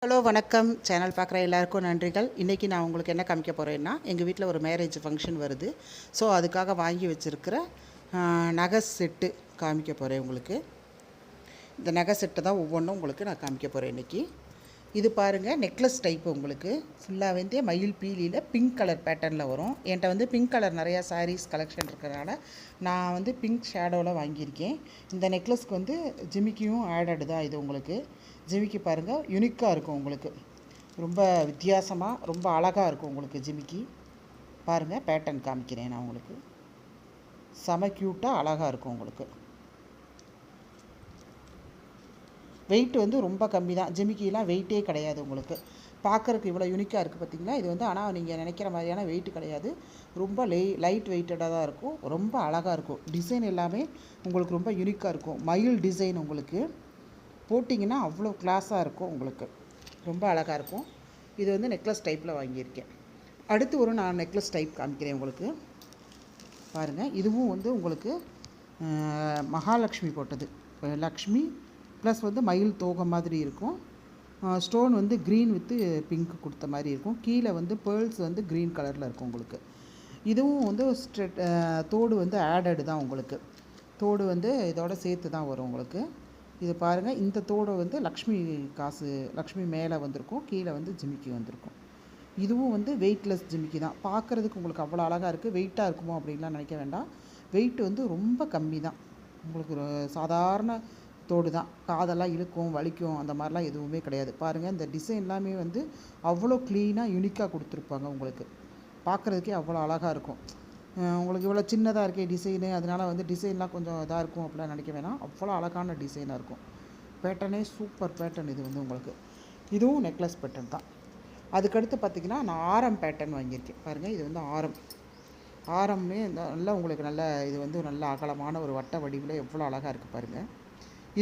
Hello வணக்கம். Channel பார்க்குற எல்லாருக்கும் நன்றிகள். இன்றைக்கி நான் உங்களுக்கு என்ன காமிக்க போகிறேன்னா, எங்கள் வீட்டில் ஒரு மேரேஜ் ஃபங்க்ஷன் வருது. ஸோ அதுக்காக வாங்கி வச்சுருக்கிற நகை செட்டு காமிக்க போகிறேன் உங்களுக்கு. இந்த நகை செட்டு தான் ஒவ்வொன்றும் உங்களுக்கு நான் காமிக்க போகிறேன் இன்றைக்கி. இது பாருங்கள், நெக்லஸ் டைப்பு உங்களுக்கு ஃபுல்லாக வந்து மயில் பீலியில் பிங்க் கலர் பேட்டர்னில் வரும். என்கிட்ட வந்து பிங்க் கலர் நிறையா சாரீஸ் கலெக்ஷன் இருக்கிறனால நான் வந்து பிங்க் ஷேடோவில் வாங்கியிருக்கேன். இந்த நெக்லஸ்க்கு வந்து ஜிமிக்கியும் ஆடடு தான். இது உங்களுக்கு ஜிமிக்கி பாருங்கள், யுனிக்காக இருக்கும் உங்களுக்கு. ரொம்ப வித்தியாசமாக ரொம்ப அழகாக இருக்கும் உங்களுக்கு ஜிமிக்கி. பாருங்கள், பேட்டர்ன் காமிக்கிறேன் நான் உங்களுக்கு. செம க்யூட்டாக அழகாக இருக்கும் உங்களுக்கு. வெயிட் வந்து ரொம்ப கம்மி தான். ஜிமிக்கிலாம் வெயிட்டே கிடையாது உங்களுக்கு. பார்க்குறதுக்கு இவ்வளோ யூனிக்காக இருக்குது பார்த்திங்களா. இது வந்து ஆனால் நீங்கள் நினைக்கிற மாதிரியான வெயிட் கிடையாது. ரொம்ப லைட் வெயிட்டடாக தான் இருக்கும். ரொம்ப அழகாக இருக்கும். டிசைன் எல்லாமே உங்களுக்கு ரொம்ப யூனிக்காக இருக்கும். மயில் டிசைன் உங்களுக்கு போட்டிங்கன்னா அவ்வளோ கிளாஸாக இருக்கும் உங்களுக்கு. ரொம்ப அழகாக இருக்கும். இது வந்து நெக்லஸ் டைப்பில் வாங்கியிருக்கேன். அடுத்து நான் நெக்லஸ் டைப் காமிக்கிறேன் உங்களுக்கு. பாருங்கள், இதுவும் வந்து உங்களுக்கு மகாலட்சுமி போட்டது. லக்ஷ்மி ப்ளஸ் வந்து மயில் தோகை மாதிரி இருக்கும். ஸ்டோன் வந்து க்ரீன் வித்து பிங்க் கொடுத்த மாதிரி இருக்கும். கீழே வந்து பேர்ல்ஸ் வந்து க்ரீன் கலரில் இருக்கும் உங்களுக்கு. இதுவும் வந்து தோடு வந்து ஆடடு தான் உங்களுக்கு. தோடு வந்து இதோட சேர்த்து தான் வரும் உங்களுக்கு. இது பாருங்கள், இந்த தோடு வந்து லக்ஷ்மி மேலே வந்திருக்கும். கீழே வந்து ஜிமிக்கி வந்திருக்கும். இதுவும் வந்து வெயிட்லெஸ் ஜிமிக்கி தான். பார்க்குறதுக்கு உங்களுக்கு அவ்வளோ அழகாக இருக்குது. வெயிட்டாக இருக்குமோ அப்படின்லாம் நினைக்க வேண்டாம். வெயிட் வந்து ரொம்ப கம்மி தான் உங்களுக்கு. சாதாரண தோடு தான். காதெல்லாம் இழுக்கும், வலிக்கும், அந்த மாதிரிலாம் எதுவுமே கிடையாது. பாருங்கள், இந்த டிசைன் எல்லாமே வந்து அவ்வளோ க்ளீனாக யூனிக்காக கொடுத்துருப்பாங்க உங்களுக்கு. பார்க்குறதுக்கே அவ்வளோ அழகாக இருக்கும். உங்களுக்கு இவ்வளோ சின்னதாக இருக்கே டிசைனு, அதனால் வந்து டிசைன்லாம் கொஞ்சம் இதாக இருக்கும் அப்படிலாம் நினைக்க வேணாம். அவ்வளோ அழகான டிசைனாக இருக்கும். பேட்டர்னே சூப்பர் பேட்டர்ன் இது வந்து உங்களுக்கு. இதுவும் நெக்லஸ் பேட்டர்ன் தான். அதுக்கடுத்து பார்த்திங்கன்னா, நான் ஆரம் பேட்டர்ன் வாங்கியிருக்கேன். பாருங்கள், இது வந்து ஆரம்னே நல்லா உங்களுக்கு நல்ல இது வந்து நல்ல அகலமான ஒரு வட்ட வடிவில் எவ்வளோ அழகாக இருக்குது பாருங்கள்.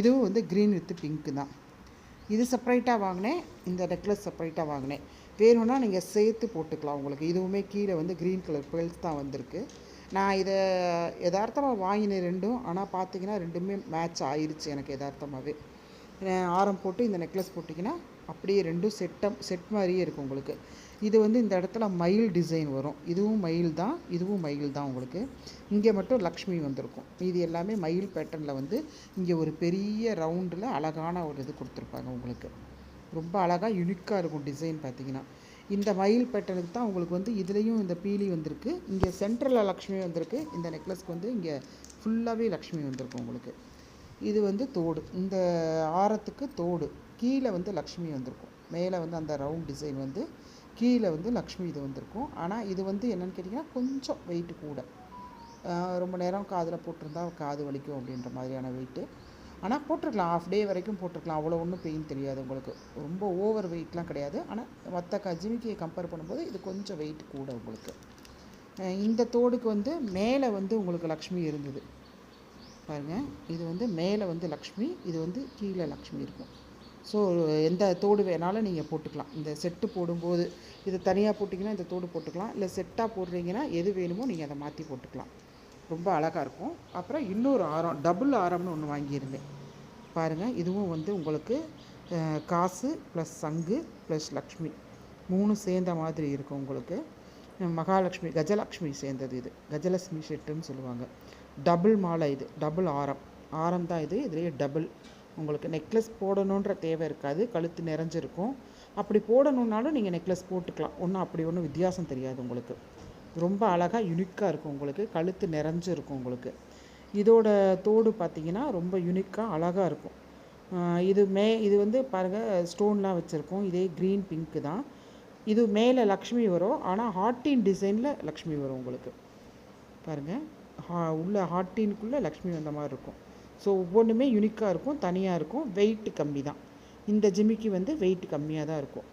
இதுவும் வந்து க்ரீன் வித்து பிங்க்கு தான். இது செப்பரேட்டாக வாங்கினேன். இந்த நெக்லஸ் செப்பரேட்டாக வாங்கினேன். வேணும்னா நீங்கள் சேர்த்து போட்டுக்கலாம் உங்களுக்கு. இதுவுமே கீழே வந்து க்ரீன் கலர் பேர்ல்ஸ் தான் வந்திருக்கு. நான் இதை யதார்த்தமாக வாங்கினேன் ரெண்டும். ஆனால் பார்த்தீங்கன்னா ரெண்டுமே மேட்ச் ஆயிடுச்சு எனக்கு யதார்த்தமாகவே. ஆரம் போட்டு இந்த நெக்லஸ் போட்டிங்கன்னா அப்படியே ரெண்டும் செட் மாதிரியே இருக்கும் உங்களுக்கு. இது வந்து இந்த இடத்துல மயில் டிசைன் வரும். இதுவும் மயில் தான் உங்களுக்கு. இங்கே மட்டும் லக்ஷ்மி வந்திருக்கும். இது எல்லாமே மயில் பேட்டர்னில் வந்து இங்கே ஒரு பெரிய ரவுண்டில் அழகான ஒரு இது கொடுத்துருப்பாங்க உங்களுக்கு. ரொம்ப அழகாக யூனிக்காக இருக்கும் டிசைன் பார்த்திங்கன்னா. இந்த மயில் பேட்டர்னுக்கு தான் உங்களுக்கு வந்து இதுலேயும் இந்த பீலி வந்திருக்கு. இங்கே சென்ட்ரலில் லக்ஷ்மி வந்திருக்கு. இந்த நெக்லஸ்க்கு வந்து இங்கே ஃபுல்லாகவே லக்ஷ்மி வந்திருக்கும் உங்களுக்கு. இது வந்து தோடு. இந்த ஆரத்துக்கு தோடு. கீழே வந்து லக்ஷ்மி வந்திருக்கும். மேலே வந்து அந்த ரவுண்ட் டிசைன் வந்து கீழே வந்து லக்ஷ்மி இது வந்திருக்கும். ஆனால் இது வந்து என்னென்னு கேட்டிங்கன்னா கொஞ்சம் வெயிட்டு கூட. ரொம்ப நேரம் காதில் போட்டிருந்தா காது வலிக்கும் அப்படின்ற மாதிரியான வெயிட்டு. ஆனால் போட்டிருக்கலாம், ஆஃப் டே வரைக்கும் போட்டிருக்கலாம். அவ்வளோ ஒன்றும் பெயின் தெரியாது உங்களுக்கு. ரொம்ப ஓவர் வெயிட்லாம் கிடையாது. ஆனால் மற்ற ஜிமிக்கியை கம்பேர் பண்ணும்போது இது கொஞ்சம் வெயிட் கூட உங்களுக்கு. இந்த தோடுக்கு வந்து மேலே வந்து உங்களுக்கு லக்ஷ்மி இருந்தது பாருங்கள். இது வந்து மேலே வந்து லக்ஷ்மி, இது வந்து கீழே லக்ஷ்மி இருக்கும். ஸோ எந்த தோடு வேணாலும் நீங்கள் போட்டுக்கலாம். இந்த செட்டு போடும்போது இது தனியாக போட்டிங்கன்னா இந்த தோடு போட்டுக்கலாம். இல்லை செட்டாக போடுறீங்கன்னா எது வேணுமோ நீங்கள் அதை மாற்றி போட்டுக்கலாம். ரொம்ப அழகாக இருக்கும். அப்புறம் இன்னொரு ஆரம், டபுள் ஆரம்னு ஒன்று வாங்கியிருந்தேன் பாருங்கள். இதுவும் வந்து உங்களுக்கு காசு ப்ளஸ் சங்கு ப்ளஸ் லக்ஷ்மி 3 சேர்ந்த மாதிரி இருக்கும் உங்களுக்கு. மகாலட்சுமி கஜலக்ஷ்மி சேர்ந்தது. இது கஜலக்ஷ்மி செட்டுன்னு சொல்லுவாங்க. டபுள் மாலை, இது டபுள் ஆரம் தான் இது. இதுலேயே டபுள் உங்களுக்கு நெக்லஸ் போடணுன்ற தேவை இருக்காது. கழுத்து நிறைஞ்சிருக்கும். அப்படி போடணுன்னாலும் நீங்கள் நெக்லஸ் போட்டுக்கலாம். அப்படி ஒன்றும் வித்தியாசம் தெரியாது உங்களுக்கு. ரொம்ப அழகாக யூனிக்காக இருக்கும் உங்களுக்கு. கழுத்து நிறைஞ்சிருக்கும் உங்களுக்கு. இதோட தோடு பார்த்திங்கன்னா ரொம்ப யூனிக்காக அழகாக இருக்கும். இது வந்து பாருங்கள், ஸ்டோன்லாம் வச்சுருக்கோம். இதே க்ரீன் பிங்க்கு தான். இது மேலே லக்ஷ்மி வரும். ஆனால் ஹார்ட்டின் டிசைனில் லக்ஷ்மி வரும் உங்களுக்கு. பாருங்கள், உள்ள ஹார்ட்டின்குள்ளே லக்ஷ்மி வந்த மாதிரி இருக்கும். ஸோ ஒவ்வொன்றுமே யூனிக்காக இருக்கும், தனியாக இருக்கும். வெயிட்டு கம்மி தான். இந்த ஜிமிக்கி வந்து வெயிட் கம்மியாக தான் இருக்கும்.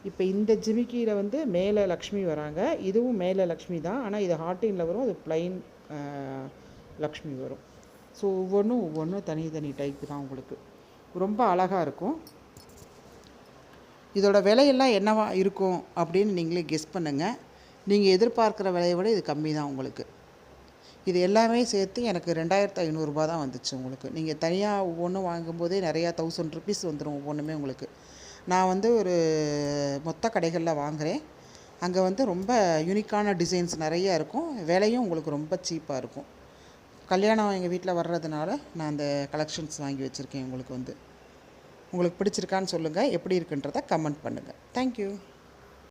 இப்போ இந்த ஜிமிக்கியில் வந்து மேலே லக்ஷ்மி வராங்க. இதுவும் மேலே லக்ஷ்மி தான். ஆனால் இது ஹார்ட்டினில் வரும், அது ப்ளைன் லக்ஷ்மி வரும். ஸோ ஒவ்வொன்றும் தனி டைப்பு தான் உங்களுக்கு. ரொம்ப அழகாக இருக்கும். இதோட விலையெல்லாம் என்னவா இருக்கும் அப்படின்னு நீங்களே கெஸ் பண்ணுங்கள். நீங்கள் எதிர்பார்க்குற விலையை விட இது கம்மி தான் உங்களுக்கு. இது எல்லாமே சேர்த்து எனக்கு 2500 ரூபா தான் வந்துச்சு உங்களுக்கு. நீங்கள் தனியாக ஒவ்வொன்றும் வாங்கும்போதே நிறையா 1000 ருபீஸ் வந்துடும் ஒவ்வொன்றுமே உங்களுக்கு. நான் வந்து ஒரு மொத்த கடைகளில் வாங்குகிறேன். அங்கே வந்து ரொம்ப யூனிக்கான டிசைன்ஸ் நிறைய இருக்கும். விலையும் உங்களுக்கு ரொம்ப சீப்பாக இருக்கும். கல்யாணம் எங்கள் வீட்டில் வர்றதுனால நான் அந்த கலெக்ஷன்ஸ் வாங்கி வச்சுருக்கேன். உங்களுக்கு பிடிச்சிருக்கான்னு சொல்லுங்கள். எப்படி இருக்குன்றதை கமெண்ட் பண்ணுங்கள். தேங்க்யூ.